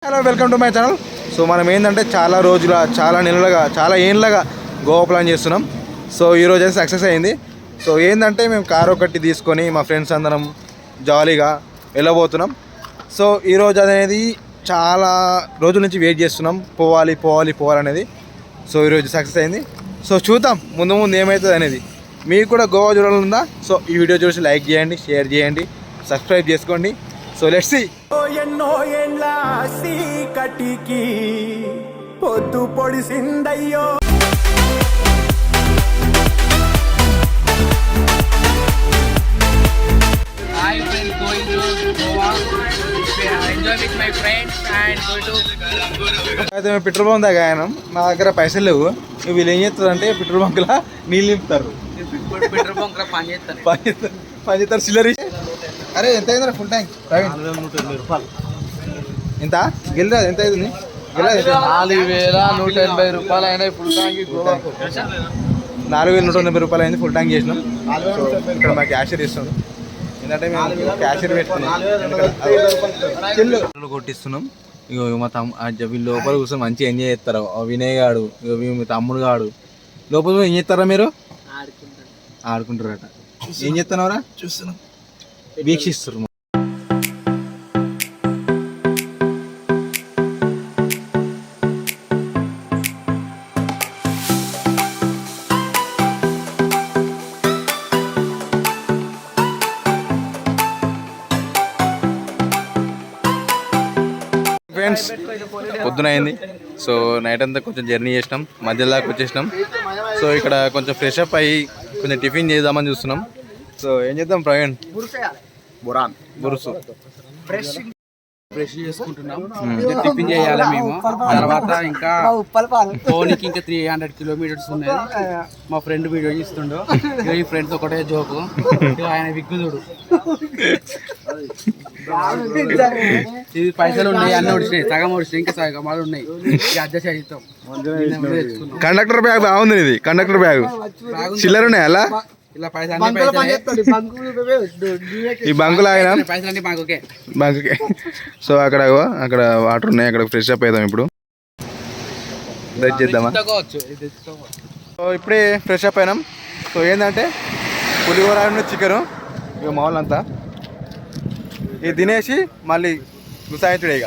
Hello welcome to my channel. So మనం ఏంటంటే చాలా రోజుల చాలా నెలలుగా చాలా ఏళ్ళగా గోవా ప్లాన్ చేస్తున్నాం. సో ఈరోజు అయితే సక్సెస్ అయింది. సో ఏంటంటే మేము కారు ఒకటి తీసుకొని మా ఫ్రెండ్స్ అందరం జాలీగా వెళ్ళబోతున్నాం. సో ఈరోజు అనేది చాలా రోజుల నుంచి వెయిట్ చేస్తున్నాం, పోవాలి పోవాలి పోవాలనేది. సో ఈరోజు సక్సెస్ అయింది. సో చూద్దాం ముందు ముందు ఏమవుతుంది అనేది. మీకు కూడా గోవా చూడాలనుందా? సో ఈ వీడియో చూసి లైక్ చేయండి, షేర్ చేయండి, సబ్స్క్రైబ్ చేసుకోండి. So let's see. ఎన్నో ఏండ్ల సీకటికి పొద్దు పొడిసిందయ్యో. I will going to Goa. Enjoy with my friends and go to. అయితే మేము పెట్రోల్ బంక్ దాకా ఆయన మా దగ్గర పైసలు లేవు. వీళ్ళు ఏం చేస్తారు అంటే పెట్రోల్ బంక్లో నీళ్ళు నింపుతారు, పెట్రోల్ బంక్ పని చేస్తాను. పని చేస్తారు చిల్లరి. అరే ఎంత అయిందా ఫుల్ ట్యాంక్? 4,180 ఎంత గెలిరాదు? ఎంత అయింది? 4,180 రూపాయలు అయినాయి ఫుల్ ట్యాంక్. 4,180 రూపాయలు అయింది ఫుల్ ట్యాంక్ చేసినాం. ఇక్కడ మా క్యాషియర్ ఇస్తున్నాం. ఏంటంటే మేము క్యాషియర్ పెట్టుకున్నాం, చెల్లు కొట్టిస్తున్నాం. ఇగో మా వీళ్ళు లోపల కూర్చొని మంచిగా ఎంజాయ్ చేస్తారు. వినయ్ గాడు, మీ తమ్ముడు గాడు లోపల ఏం చేస్తారా? మీరు ఆడుకుంటారట. ఏం చేస్తున్నారా? చూస్తున్నాం, వీక్షిస్తారు. ఫ్రెండ్స్ పొద్దున అయింది. సో నైట్ అంతా కొంచెం జర్నీ చేసినాం, మధ్యలో దాకా వచ్చేసినాం. సో ఇక్కడ కొంచెం ఫ్రెష్ అప్ అయ్యి కొంచెం టిఫిన్ చేద్దామని చూస్తున్నాం. సో ఏం చేద్దాం ప్రవీణ్? బురుసు బ్రష్ చేసుకుంటున్నాం, టిఫిన్ చేయాలి మేము. తర్వాత ఇంకా ఫోన్కి ఇంకా 300 కిలోమీటర్స్ ఉన్నాయి. మా ఫ్రెండ్ వీడియో ఇస్తుండో, ఈ ఫ్రెండ్స్ ఒకటే జోకు. ఆయన విగ్గుదుడు, ఇది పైసలు ఉన్నాయి, అన్నీ వచ్చినాయి, సగం వచ్చినాయి, ఇంకా సగం వాళ్ళు ఉన్నాయి. అడ్జస్ట్ అవుతాం. కండక్టర్ బ్యాగ్ బాగుంది. ఇది కండక్టర్ బ్యాగ్ చిల్లర ఉన్నాయి అలా. ఇలా పైసలు ఈ బంకులు ఆగినా పైసలు బంకుకే. సో అక్కడ వాటర్ ఉన్నాయి, అక్కడ ఫ్రెష్ అప్ అవుతాం. ఇప్పుడు చేద్దామా? సో ఇప్పుడే ఫ్రెష్ అప్ అయినాం. సో ఏంటంటే పులిహోర చికెను ఇక మామూలంతా ఇది తినేసి మళ్ళీ గుసాయించుడే. ఇక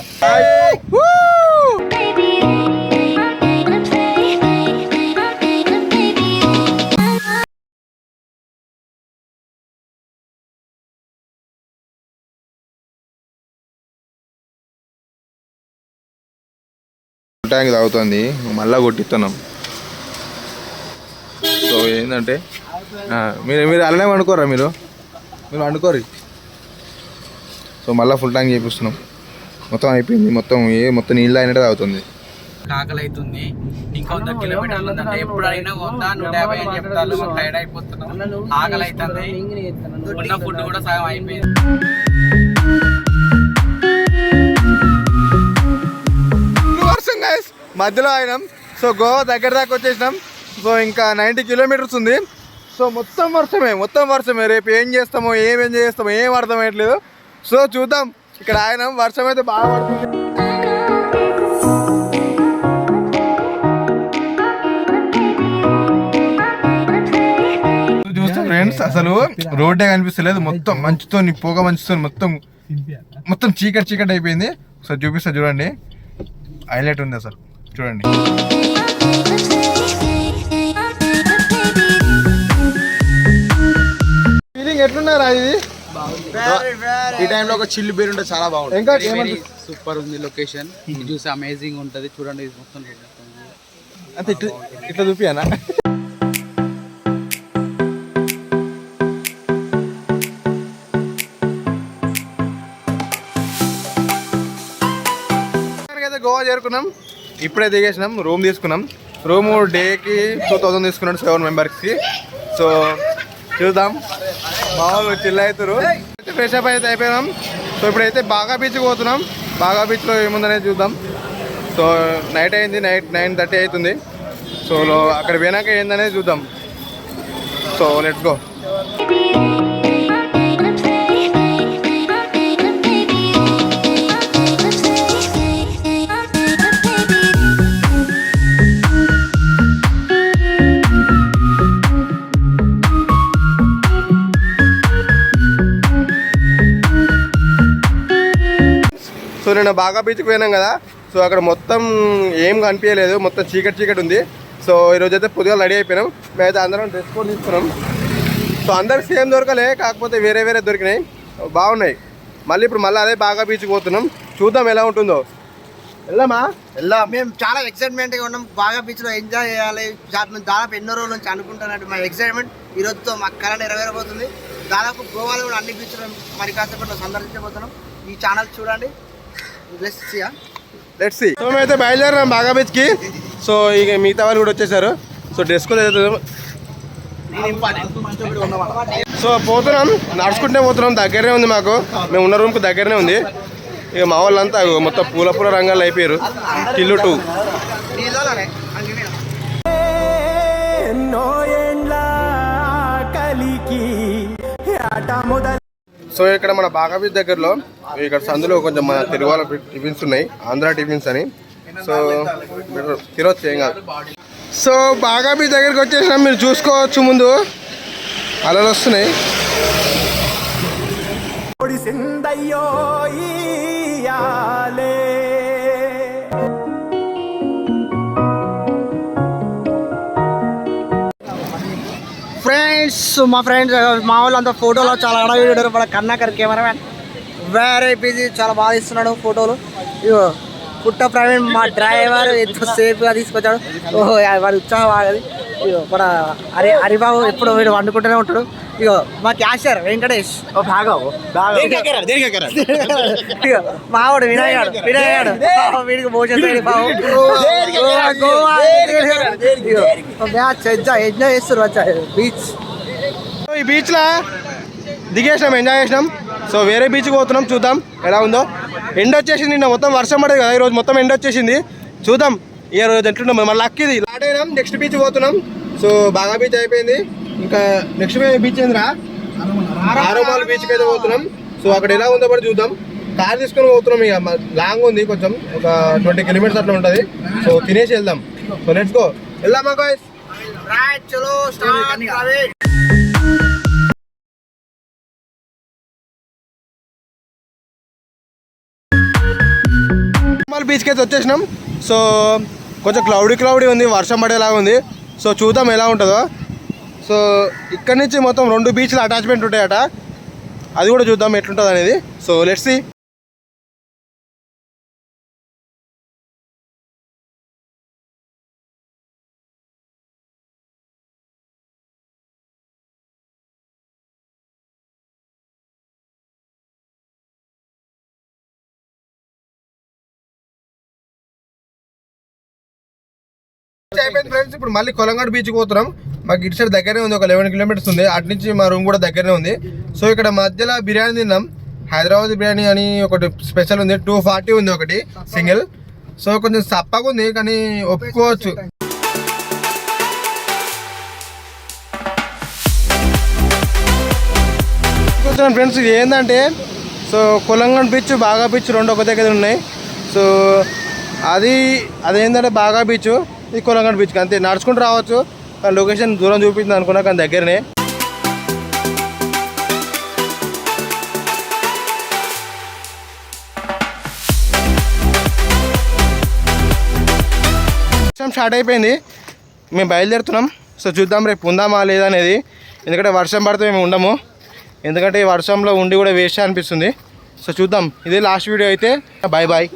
ట్యాంక్ తాగుతుంది, మళ్ళా కొట్టిస్తున్నాం. సో ఏంటంటే మీరు అలానే వండుకోరా? మీరు వండుకోరు. సో మళ్ళీ ఫుల్ ట్యాంక్ చేపిస్తున్నాం. మొత్తం అయిపోయింది. మొత్తం నీళ్ళు అయినట్టు తాగుతుంది. ఆకలి అవుతుంది. ఇంకా 100 కిలోమీటర్లు ఉందంటే ఎప్పుడు అడిగినా 100, 150 అని చెప్తాను. టైర్డ్ అయిపోతున్నాం, ఆకలి అవుతుంది. ఉన్న ఫుడ్ కూడా సగం అయిపోయింది. మధ్యలో అయినాం. సో గోవా దగ్గర దాకా వచ్చేసినాం. సో ఇంకా 90 కిలోమీటర్స్ ఉంది. సో మొత్తం వర్షమే. రేపు ఏం చేస్తామో ఏం అర్థమయ్యట్లేదు. సో చూద్దాం. ఇక్కడ ఆయన వర్షం అయితే బాగా పడుతుంది. చూస్తాం ఫ్రెండ్స్, అసలు రోడ్డే కనిపిస్తలేదు. మొత్తం మంచుతో పొగ మంచుతో మొత్తం చీకటి అయిపోయింది. సో చూపిస్తా చూడండి, హైలైట్ ఉంది అసలు. చూడండి ఫీలింగ్ ఎట్లున్నారా? ఇది ఈ టైంలో ఒక చిల్లు బీర్ ఉంటే చాలా బాగుంటుంది. ఇంకా సూపర్ ఉంది లొకేషన్, చూసి అమేజింగ్ ఉంటుంది. చూడండి మొత్తం అంతే. ఇట్లా చూపియానా? గోవా చేరుకున్నాం, ఇప్పుడే దిగేసినాం. రూమ్ తీసుకున్నాం. రూమ్ డేకి 2,000 తీసుకున్నాడు 7 మెంబర్స్కి. సో చూద్దాం, మామూలు చిల్ అవుతారు. ఫ్రెష్ అప్ అయితే అయిపోయినాం. సో ఇప్పుడైతే బాగా బీచ్కి పోతున్నాం. బాగా బీచ్లో ఏముందనేది చూద్దాం. సో నైట్ అయింది, నైట్ 9:30 అవుతుంది. సో అక్కడ పోయినాక ఏందనేది చూద్దాం. So let's go. నేను బాగా బీచ్కి పోయినాం కదా, సో అక్కడ మొత్తం ఏం కనిపించలేదు, మొత్తం చీకటి ఉంది. సో ఈరోజు అయితే పొద్దుగా రెడీ అయిపోయినాం. మేమైతే అందరం డ్రెస్ కోడ్ తీసుకున్నాం. సో అందరికి సేమ్ దొరకలే, కాకపోతే వేరే దొరికినాయి, బాగున్నాయి. ఇప్పుడు మళ్ళీ అదే బాగా బీచ్కి పోతున్నాం. చూద్దాం ఎలా ఉంటుందో. వెళ్దామా? మేము చాలా ఎక్సైట్మెంట్గా ఉన్నాం. బాగా బీచ్లో ఎంజాయ్ చేయాలి. దాదాపు ఎన్నో రోజుల నుంచి అనుకుంటున్నట్టు మా ఎక్సైట్మెంట్ ఈరోజుతో మా కళ నెరవేరబోతుంది. దాదాపు గోవాలో కూడా అన్ని బీచ్లు మరి కాసేపట్లో సందర్శించబోతున్నాం. ఈ ఛానల్ చూడండి. Let's see. సో మేమైతే బయలుదేరాం బాగా బీచ్కి. సో ఇక మిగతా వాళ్ళు కూడా వచ్చేసారు. సో డ్రెస్ కోడ్ సో పోతున్నాం, నడుచుకుంటే పోతున్నాం. దగ్గరనే ఉంది మాకు, మేము ఉన్న రూమ్కి దగ్గరనే ఉంది. ఇక మా వాళ్ళంతా మొత్తం పూల రంగాలు అయిపోయారు. కిల్లు 2 ఎన్నో ఏండ్ల కలికి ఆట మొదలు. సో ఇక్కడ మన బాగా బీచ్ దగ్గరలో ఇక్కడ సందులో కొంచెం మన తెలుగు వాళ్ళ టిఫిన్స్ ఉన్నాయి, ఆంధ్ర టిఫిన్స్ అని. సో తినొచ్చు, ఏం కాదు. సో బాగా బీచ్ దగ్గరికి వచ్చేసినాం. మీరు చూసుకోవచ్చు, ముందు అలలు వస్తున్నాయి. పొడిసిందయ్యో ఇయాలే. ఫ్రెండ్స్, మా వాళ్ళు అంతా ఫోటోలో చాలా అడగడారు. మన కన్నాకర్ కెమెరామ్యాన్ వేరే బిజీ, చాలా బాగా ఇస్తున్నాడు ఫోటోలు. ఇగో పుట్ట ప్రవీణ్ మా డ్రైవర్ ఎంతో సేఫ్గా తీసుకొచ్చాడు. ఓహో, వాడి ఉత్సాహం ఆగది. ఇగో మన హరిబాబు ఎప్పుడు వీడు వండుకుంటూనే ఉంటాడు. ఇగో మా క్యాషియర్ వెంకటేష్ ఇగో మావాడు వినయాడు వీడికి భోజనం మ్యాచ్ ఎంజాయ్ చేస్తారు వచ్చా బీచ్. ఈ బీచ్లో దిగేసినాం, ఎంజాయ్ చేసినాం. సో వేరే బీచ్కి పోతున్నాం, చూద్దాం ఎలా ఉందో. ఎండ వచ్చేసింది, నిన్న మొత్తం వర్షం పడేది కదా, ఈరోజు మొత్తం ఎండ వచ్చేసింది. చూద్దాం ఈ రోజు ఎట్లున్నాం. మళ్ళీ లక్కీది లాట్ అయినాం, నెక్స్ట్ బీచ్ పోతున్నాం. సో బాగా బీచ్ అయిపోయింది. ఇంకా నెక్స్ట్ బీచ్ ఏందిరా, ఆరోమాల్ బీచ్కి అయితే పోతున్నాం. సో అక్కడ ఎలా ఉందో కూడా చూద్దాం. కార్ తీసుకొని పోతున్నాం. ఇక లాంగ్ ఉంది కొంచెం, ఒక 20 కిలోమీటర్స్ అట్లా ఉంటుంది. సో తినేసి వెళ్దాం. సో లెట్స్ గో, వెళ్దామా గాయ్స్? బీచ్కి అయితే వచ్చేసినాం. సో కొంచెం క్లౌడీ ఉంది, వర్షం పడేలాగా ఉంది. సో చూద్దాం ఎలా ఉంటుందో. సో ఇక్కడ నుంచి మొత్తం 2 బీచ్లు అటాచ్మెంట్ ఉంటాయట, అది కూడా చూద్దాం ఎట్లుంటుంది అనేది. So let's see. అయిపోయింది ఫ్రెండ్స్. ఇప్పుడు మళ్ళీ కొలంగడ్ బీచ్కి పోతున్నాం. మాకు ఇటు సైడ్ దగ్గరనే ఉంది, ఒక 11 కిలోమీటర్స్ ఉంది. అటు నుంచి మా రూమ్ కూడా దగ్గరనే ఉంది. సో ఇక్కడ మధ్యలో బిర్యానీ తిన్నాం. హైదరాబాద్ బిర్యానీ అని ఒకటి స్పెషల్ ఉంది, 240 ఉంది ఒకటి సింగిల్. సో కొంచెం సప్పగా ఉంది కానీ ఒప్పుకోవచ్చు. ఫ్రెండ్స్ ఇది ఏంటంటే, సో కొలంగడ్ బీచ్, బాగా బీచ్ 2 ఒక దగ్గర ఉన్నాయి. సో అదేంటంటే బాగా బీచ్, ఇది కొలంగడ్ బీచ్కి అంతే. నడుచుకుంటూ రావచ్చు, లొకేషన్ దూరం చూపించింది అనుకున్నా కానీ దగ్గరనే. స్టార్ట్ అయిపోయింది, మేము బయలుదేరుతున్నాం. సో చూద్దాం రేపు ఉందామా లేదా అనేది. ఎందుకంటే వర్షం పడితే మేము ఉండము, ఎందుకంటే ఈ వర్షంలో ఉండి కూడా వేస్ట్ అనిపిస్తుంది. సో చూద్దాం. ఇదే లాస్ట్ వీడియో అయితే. Bye bye.